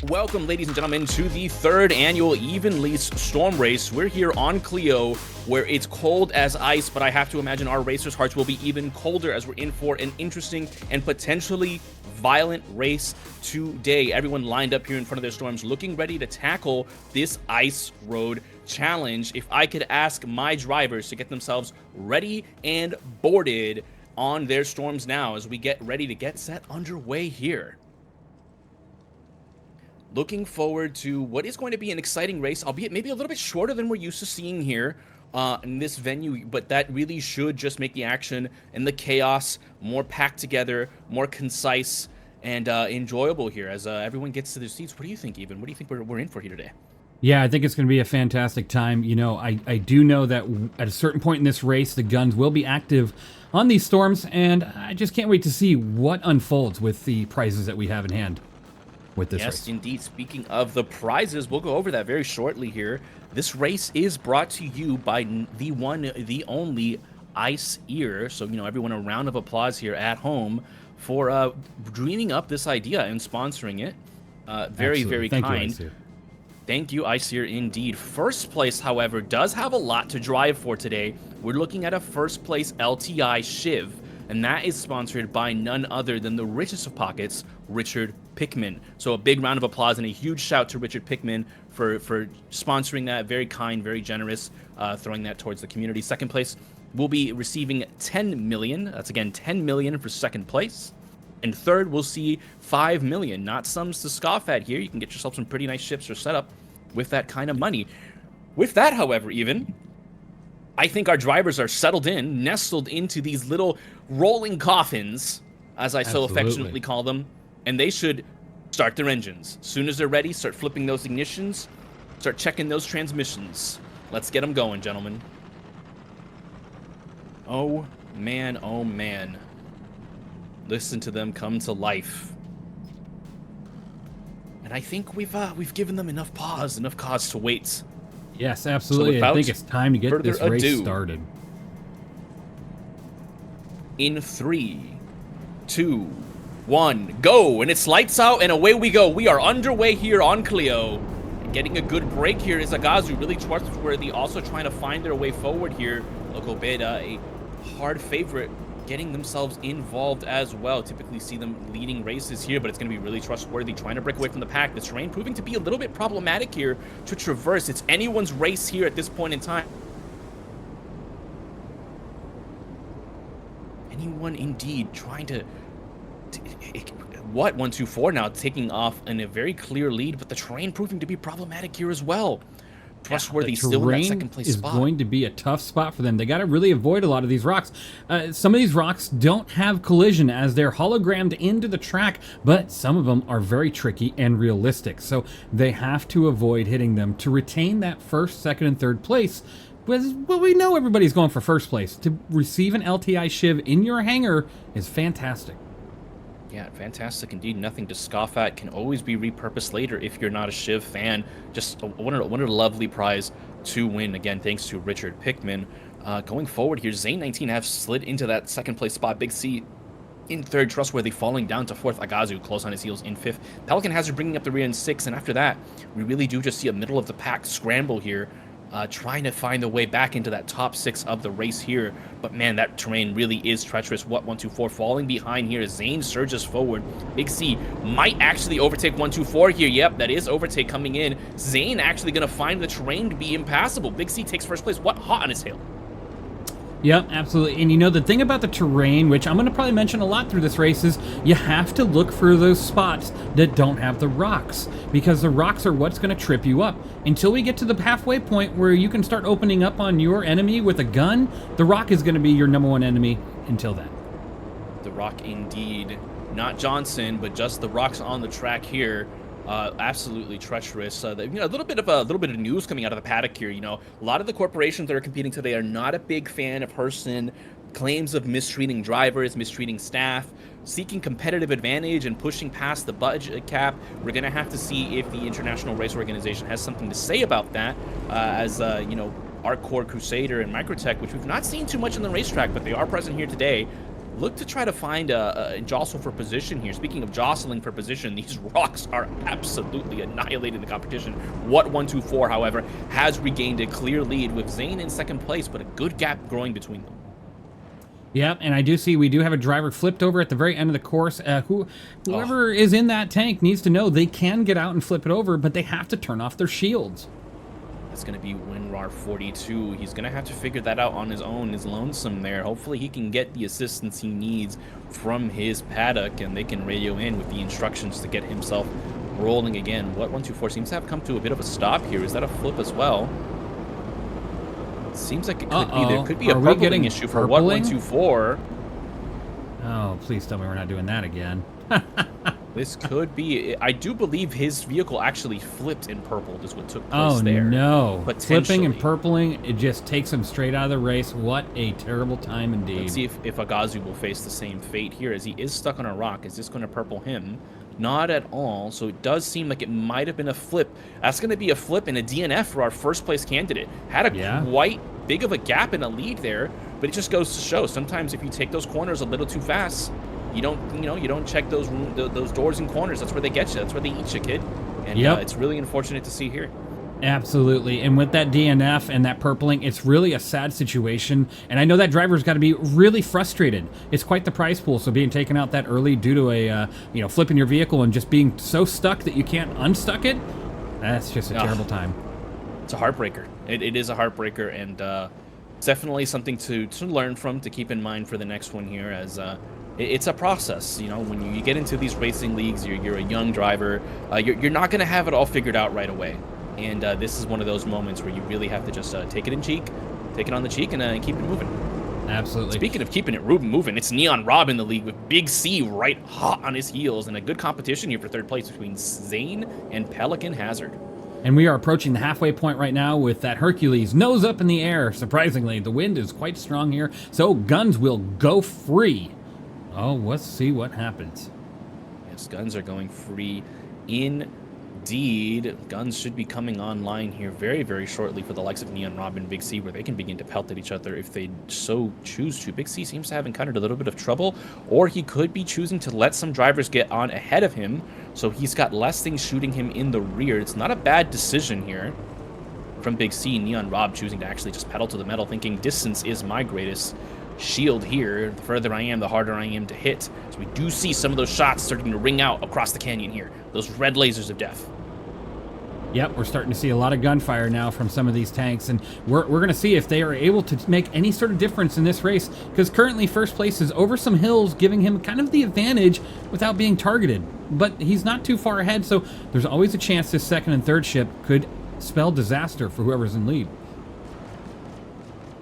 Welcome, ladies and gentlemen, to the third annual Evenlease Storm Race. We're here on Clio, where it's cold as ice, but I have to imagine our racers' hearts will be even colder as we're in for an interesting and potentially violent race today. Everyone lined up here in front of their storms, looking ready to tackle this ice road challenge. If I could ask my drivers to get themselves ready and boarded on their storms now as we get ready to get set underway here. Looking forward to what is going to be an exciting race, albeit maybe a little bit shorter than we're used to seeing here in this venue, but that really should just make the action and the chaos more packed together, more concise, and enjoyable here as everyone gets to their seats. What do you think, Even? What do you think we're in for here today? Yeah, I think it's going to be a fantastic time. You know, I do know that at a certain point in this race, the guns will be active on these storms, and I just can't wait to see what unfolds with the prizes that we have in hand with this race. Yes, indeed. Speaking of the prizes, we'll go over that very shortly here. This race is brought to you by the one, the only IceCooL. So, you know, everyone a round of applause here at home for dreaming up this idea and sponsoring it. Very, very kind. Thank you, IceCooL, indeed. First place, however, does have a lot to drive for today. We're looking at a first place LTI Shiv, and that is sponsored by none other than the richest of pockets, Richard Pickman. So a big round of applause and a huge shout to Richard Pickman for sponsoring that. Very kind, very generous, throwing that towards the community. Second place will be receiving 10 million. That's again 10 million for second place. And third, we'll see 5 million. Not sums to scoff at here. You can get yourself some pretty nice ships or setup with that kind of money. With that, however, Even, I think our drivers are settled in, nestled into these little rolling coffins, as I so affectionately call them, and they should start their engines. As soon as they're ready, start flipping those ignitions, start checking those transmissions. Let's get them going, gentlemen. Oh, man, oh, man. Listen to them come to life. And I think we've given them enough pause, enough cause to wait. Yes, absolutely. So I think it's time to get this race started. In 3, 2, 1, go! And it's lights out and away we go. We are underway here on Clio. Getting a good break here is Agazu, really trustworthy, also trying to find their way forward here. Local Beta, a hard favorite, getting themselves involved as well. Typically see them leading races here, but it's going to be really trustworthy, trying to break away from the pack. The terrain proving to be a little bit problematic here to traverse. It's anyone's race here at this point in time. Anyone indeed trying to what 1-2-4 now taking off in a very clear lead, but the terrain proving to be problematic here as well. Trustworthy still in that second place spot. Is going to be a tough spot for them. They got to really avoid a lot of these rocks. Some of these rocks don't have collision as they're hologrammed into the track, but some of them are very tricky and realistic. So they have to avoid hitting them to retain that first, second, and third place. Well, we know everybody's going for first place. To receive an LTI Shiv in your hangar is fantastic. Yeah, fantastic indeed. Nothing to scoff at. Can always be repurposed later if you're not a Shiv fan. Just what a lovely prize to win. Again, thanks to Richard Pickman. Going forward here, Zane19 have slid into that second place spot. Big C in third, trustworthy falling down to fourth. Agazu close on his heels in fifth. Pelican Hazard bringing up the rear in sixth. And after that, we really do just see a middle of the pack scramble here. Trying to find the way back into that top six of the race here. But man, that terrain really is treacherous. What, 1-2-4 falling behind here. Zane surges forward. Big C might actually overtake 1-2-4 here. Yep, that is overtake coming in. Zane actually going to find the terrain to be impassable. Big C takes first place. What, hot on his tail. Yep, absolutely. And you know, the thing about the terrain, which I'm going to probably mention a lot through this race, is you have to look for those spots that don't have the rocks, because the rocks are what's going to trip you up. Until we get to the halfway point where you can start opening up on your enemy with a gun, the rock is going to be your #1 enemy until then. The rock indeed. Not Johnson, but just the rocks on the track here. Absolutely treacherous. You know, a little bit of news coming out of the paddock here. You know, a lot of the corporations that are competing today are not a big fan of Herson. Claims of mistreating drivers, mistreating staff, seeking competitive advantage and pushing past the budget cap. We're gonna have to see if the International Race Organization has something to say about that. You know, Arccore, Crusader, and Microtech, which we've not seen too much on the racetrack, but they are present here today. look to try to find a jostle for position here. Speaking of jostling for position, these rocks are absolutely annihilating the competition. What124, however, has regained a clear lead with Zane in second place, but a good gap growing between them. Yep, and I do see we do have a driver flipped over at the very end of the course. Whoever is in that tank needs to know they can get out and flip it over, but they have to turn off their shields. It's going to be WinRar 42. He's going to have to figure that out on his own, his lonesome there. Hopefully he can get the assistance he needs from his paddock, and they can radio in with the instructions to get himself rolling again. What124 seems to have come to a bit of a stop here. Is that a flip as well? Seems like it could be. There could be a purpling issue for What124. Oh, please tell me we're not doing that again. This could be. I do believe his vehicle actually flipped in purple. Is what took place there. Oh no! Flipping and purpling, it just takes him straight out of the race. What a terrible time indeed. Let's see if Agazu will face the same fate here, as he is stuck on a rock. Is this going to purple him? Not at all. So it does seem like it might have been a flip. That's going to be a flip and a DNF for our first place candidate. Had a quite big of a gap and a lead there, but it just goes to show sometimes if you take those corners a little too fast, you don't check those doors and corners. That's where they get you. That's where they eat you, kid. And it's really unfortunate to see here. Absolutely. And with that DNF and that purpling, it's really a sad situation. And I know that driver's got to be really frustrated. It's quite the prize pool. So being taken out that early due to a, flipping your vehicle and just being so stuck that you can't unstuck it, that's just a terrible time. It's a heartbreaker. It is a heartbreaker, and it's definitely something to learn from, to keep in mind for the next one here, as it's a process. When you get into these racing leagues, you're a young driver, you're not going to have it all figured out right away. And this is one of those moments where you really have to just take it on the cheek, and keep it moving. Absolutely. Speaking of keeping it moving, it's Neon Rob in the league with Big C right hot on his heels, and a good competition here for third place between Zane and Pelican Hazard. And we are approaching the halfway point right now with that Hercules nose up in the air. Surprisingly, the wind is quite strong here, so guns will go free. Oh, let's see what happens. Yes, guns are going free indeed. Guns should be coming online here very, very shortly for the likes of Neon Rob and Big C, where they can begin to pelt at each other if they so choose to. Big C seems to have encountered a little bit of trouble, or he could be choosing to let some drivers get on ahead of him, so he's got less things shooting him in the rear. It's not a bad decision here from Big C. Neon Rob choosing to actually just pedal to the metal, thinking distance is my greatest shield here. The further I am, the harder I am to hit. So we do see some of those shots starting to ring out across the canyon here. Those red lasers of death. Yep, we're starting to see a lot of gunfire now from some of these tanks, and we're going to see if they are able to make any sort of difference in this race, because currently first place is over some hills, giving him kind of the advantage without being targeted. But he's not too far ahead, so there's always a chance this second and third ship could spell disaster for whoever's in lead.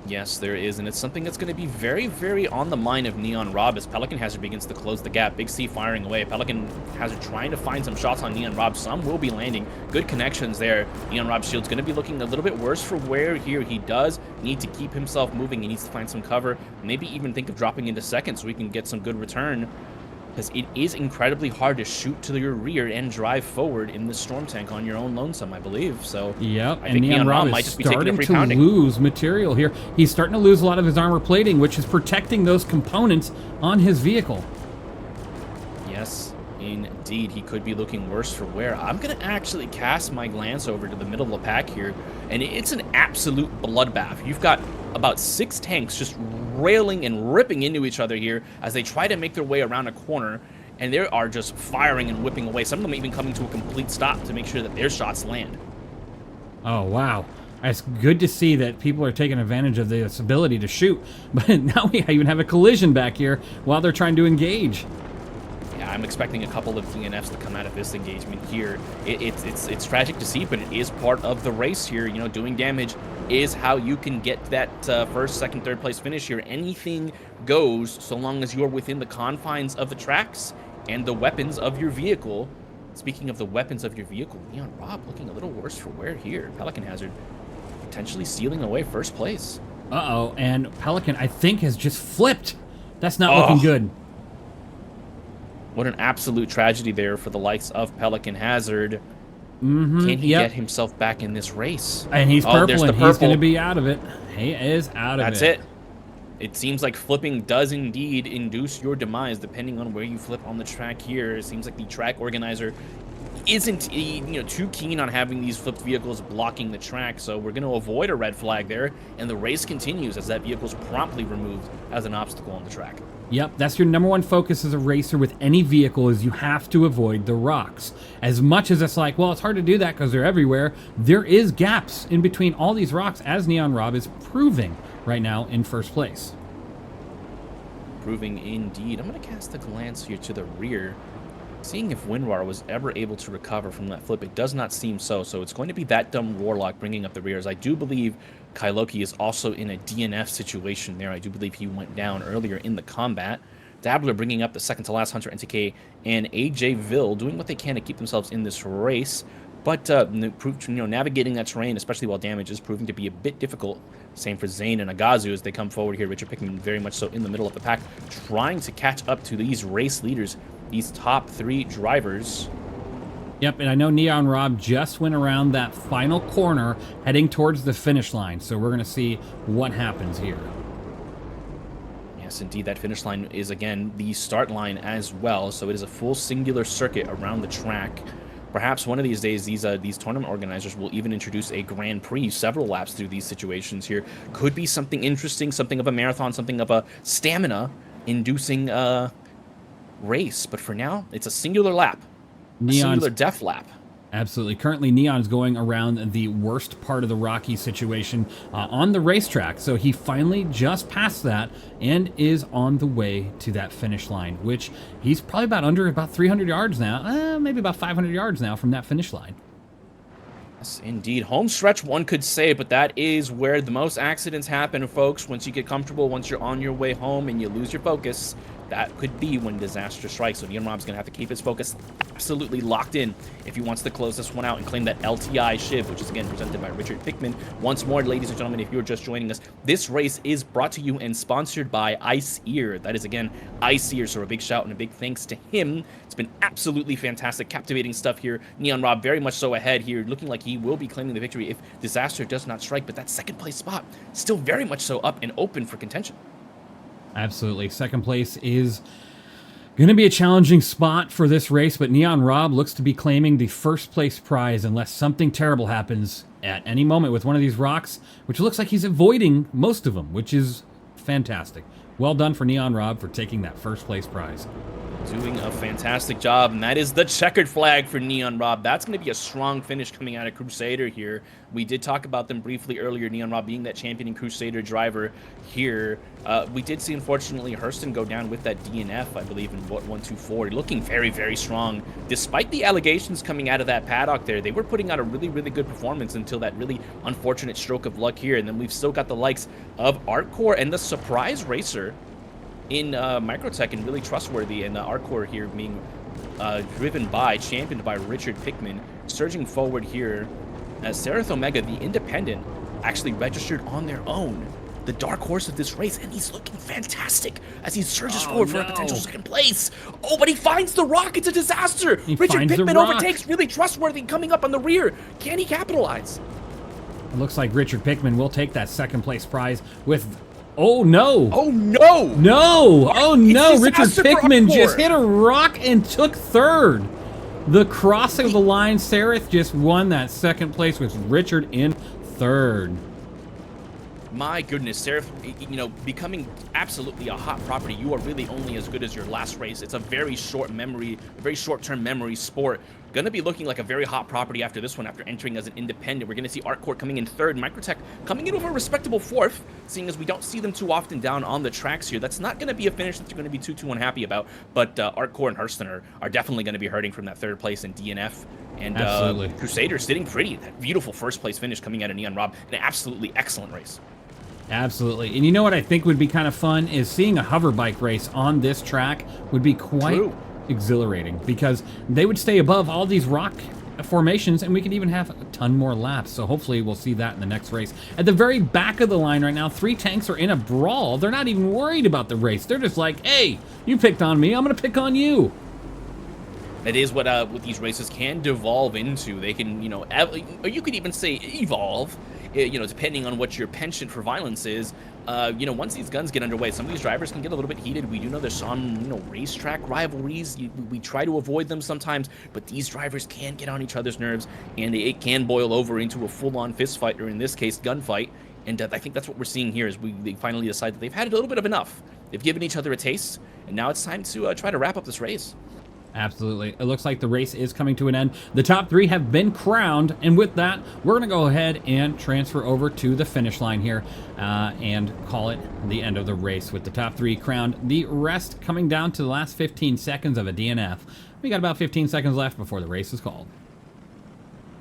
Yes, there is, and it's something that's going to be very, very on the mind of Neon Rob as Pelican Hazard begins to close the gap. Big C firing away. Pelican Hazard trying to find some shots on Neon Rob. Some will be landing. Good connections there. Neon Rob's shield's going to be looking a little bit worse for wear here. He does need to keep himself moving. He needs to find some cover. Maybe even think of dropping into second so we can get some good return, because it is incredibly hard to shoot to your rear and drive forward in the storm tank on your own lonesome, I believe. So yep, I think Neon Rob might just be taking a free pounding. Starting to lose material here. He's starting to lose a lot of his armor plating, which is protecting those components on his vehicle. Yes, indeed. He could be looking worse for wear. I'm going to actually cast my glance over to the middle of the pack here, and it's an absolute bloodbath. You've got about 6 tanks just railing and ripping into each other here as they try to make their way around a corner, and they are just firing and whipping away. Some of them even coming to a complete stop to make sure that their shots land. Oh, wow. It's good to see that people are taking advantage of this ability to shoot, but now we even have a collision back here while they're trying to engage. Yeah, I'm expecting a couple of DNFs to come out of this engagement here. It's tragic to see, but it is part of the race here. Doing damage is how you can get that first, second, third place finish here. Anything goes so long as you're within the confines of the tracks and the weapons of your vehicle. Speaking of the weapons of your vehicle, Neon Rob looking a little worse for wear here. Pelican Hazard potentially stealing away first place. Uh-oh, and Pelican, I think, has just flipped. That's not looking good. What an absolute tragedy there for the likes of Pelican Hazard. Can he get himself back in this race? And he's purpling. There's the purple. He's going to be out of it. He is out of it. That's it. It seems like flipping does indeed induce your demise, depending on where you flip on the track here. It seems like the track organizer isn't too keen on having these flipped vehicles blocking the track, so we're going to avoid a red flag there, and the race continues as that vehicle is promptly removed as an obstacle on the track. Yep, that's your number one focus as a racer with any vehicle, is you have to avoid the rocks. As much as it's like, well, it's hard to do that because they're everywhere, there is gaps in between all these rocks, as Neon Rob is proving right now in first place. Proving indeed. I'm going to cast a glance here to the rear, seeing if WinRar was ever able to recover from that flip. It does not seem so, so it's going to be that dumb Warlock bringing up the rears. I do believe Kyloki is also in a DNF situation there. I do believe he went down earlier in the combat. Dabbler bringing up the second to last Hunter NTK, and AJ Ville doing what they can to keep themselves in this race. But navigating that terrain, especially while damage, is proving to be a bit difficult. Same for Zane and Agazu as they come forward here. Richard Pickman very much so in the middle of the pack, trying to catch up to these race leaders, these top three drivers. Yep, and I know Neon Rob just went around that final corner heading towards the finish line, so we're going to see what happens here. Yes, indeed, that finish line is, again, the start line as well, so it is a full singular circuit around the track. Perhaps one of these days, these tournament organizers will even introduce a Grand Prix several laps through these situations here. Could be something interesting, something of a marathon, something of a stamina-inducing race. But for now, it's a singular lap, a singular death lap. Absolutely. Currently, Neon's going around the worst part of the rocky situation on the racetrack. So he finally just passed that and is on the way to that finish line, which he's probably about 300 yards now, maybe about 500 yards now from that finish line. Yes, indeed. Home stretch, one could say, but that is where the most accidents happen, folks. Once you get comfortable, once you're on your way home and you lose your focus, that could be when disaster strikes. So Neon Rob's going to have to keep his focus absolutely locked in if he wants to close this one out and claim that LTI Shiv, which is again presented by Richard Pickman. Once more, ladies and gentlemen, if you're just joining us, this race is brought to you and sponsored by IceCooL. That is, again, IceCooL, so a big shout and a big thanks to him. It's been absolutely fantastic, captivating stuff here. Neon Rob very much so ahead here, looking like he will be claiming the victory if disaster does not strike, but that second place spot still very much so up and open for contention. Absolutely. Second place is going to be a challenging spot for this race, but Neon Rob looks to be claiming the first place prize unless something terrible happens at any moment with one of these rocks, which looks like he's avoiding most of them, which is fantastic. Well done for Neon Rob for taking that first place prize. Doing a fantastic job, and that is the checkered flag for Neon Rob. That's going to be a strong finish coming out of Crusader here. We did talk about them briefly earlier, Neon Rob being that champion and Crusader driver here. We did see, unfortunately, Hurston go down with that DNF, I believe, in 124. Looking very, very strong. Despite the allegations coming out of that paddock there, they were putting out a really, really good performance until that really unfortunate stroke of luck here. And then we've still got the likes of Artcore and the surprise racer in Microtech, and really trustworthy, and Artcore here being championed by Richard Pickman, surging forward here as Seraph Omega, the independent, actually registered on their own, the dark horse of this race, and he's looking fantastic as he surges forward for a potential second place. Oh, but he finds the rock. It's a disaster. Richard Pickman overtakes really trustworthy coming up on the rear. Can he capitalize? It looks like Richard Pickman will take that second place prize with... Oh, no. Oh, no. No. Oh, no. Richard Pickman just hit a rock and took third. The crossing of the line, Seraph just won that second place with Richard in third. My goodness, Seraph, becoming absolutely a hot property. You are really only as good as your last race. It's a very short memory, a very short-term memory sport. Going to be looking like a very hot property after this one, after entering as an independent. We're going to see Artcore coming in third, Microtech coming in over a respectable fourth, seeing as we don't see them too often down on the tracks here. That's not going to be a finish that you're going to be too unhappy about, but Artcore and Hurston are definitely going to be hurting from that third place in DNF. And Crusader sitting pretty. That beautiful first place finish coming out of Neon Rob. An absolutely excellent race. Absolutely. And you know what I think would be kind of fun is seeing a hover bike race on this track would be quite exhilarating, because they would stay above all these rock formations and we could even have a ton more laps. So hopefully we'll see that in the next race. At the very back of the line right now, three tanks are in a brawl. They're not even worried about the race. They're just like, hey, you picked on me, I'm gonna pick on you. That is what these races can devolve into. They can, or you could even say evolve you know, depending on what your penchant for violence is, you know, once these guns get underway, some of these drivers can get a little bit heated. We do know there's some, you know, racetrack rivalries. We try to avoid them sometimes, but these drivers can get on each other's nerves, and it can boil over into a full-on fist fight, or in this case, gunfight. And I think that's what we're seeing here, is they finally decide that they've had a little bit of enough. They've given each other a taste, and now it's time to try to wrap up this race. Absolutely. It looks like the race is coming to an end. The top 3 have been crowned, and with that, we're going to go ahead and transfer over to the finish line here and call it the end of the race with the top 3 crowned. The rest coming down to the last 15 seconds of a DNF. We got about 15 seconds left before the race is called.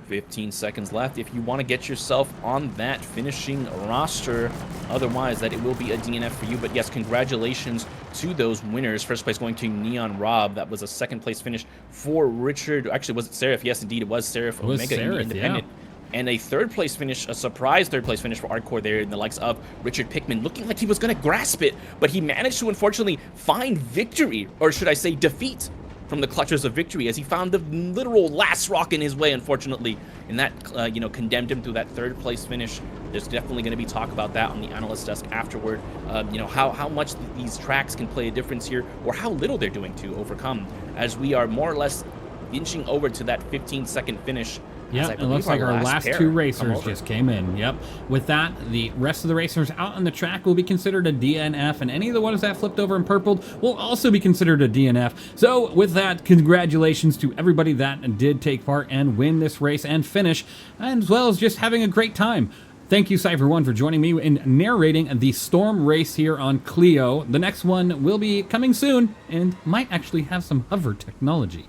15 seconds left if you want to get yourself on that finishing roster. Otherwise, that it will be a DNF for you. But yes, congratulations to those winners. First place going to Neon Rob. That was a second place finish for Richard. Actually, was it Seraph? Yes, indeed, it was Seraph Omega Independent. Yeah. And a third place finish, a surprise third place finish for Hardcore there in the likes of Richard Pickman, looking like he was going to grasp it, but he managed to unfortunately find victory, or should I say defeat, from the clutches of victory, as he found the literal last rock in his way, unfortunately, and that you know, condemned him to that third place finish. There's definitely going to be talk about that on the analyst desk afterward. You know, how much these tracks can play a difference here, or how little they're doing to overcome, as we are more or less inching over to that 15-second finish. Yeah, it looks like our last 2 racers just came in. Yep. With that, the rest of the racers out on the track will be considered a DNF, and any of the ones that flipped over and purpled will also be considered a DNF. So with that, congratulations to everybody that did take part and win this race and finish, as well as just having a great time. Thank you, Cypher1, for joining me in narrating the Storm race here on Clio. The next one will be coming soon and might actually have some hover technology.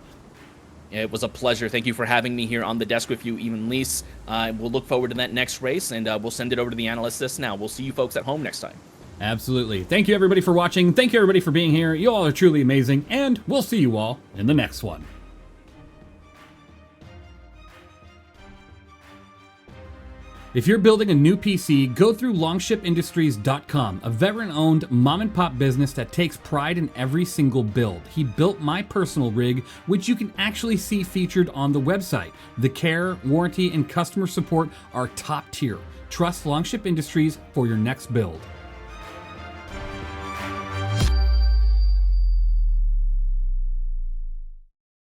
It was a pleasure. Thank you for having me here on the desk with you, Evenlease. We'll look forward to that next race, and we'll send it over to the analyst list now. We'll see you folks at home next time. Absolutely. Thank you, everybody, for watching. Thank you, everybody, for being here. You all are truly amazing, and we'll see you all in the next one. If you're building a new PC, go through longshipindustries.com, a veteran-owned mom-and-pop business that takes pride in every single build. He built my personal rig, which you can actually see featured on the website. The care, warranty, and customer support are top tier. Trust Longship Industries for your next build.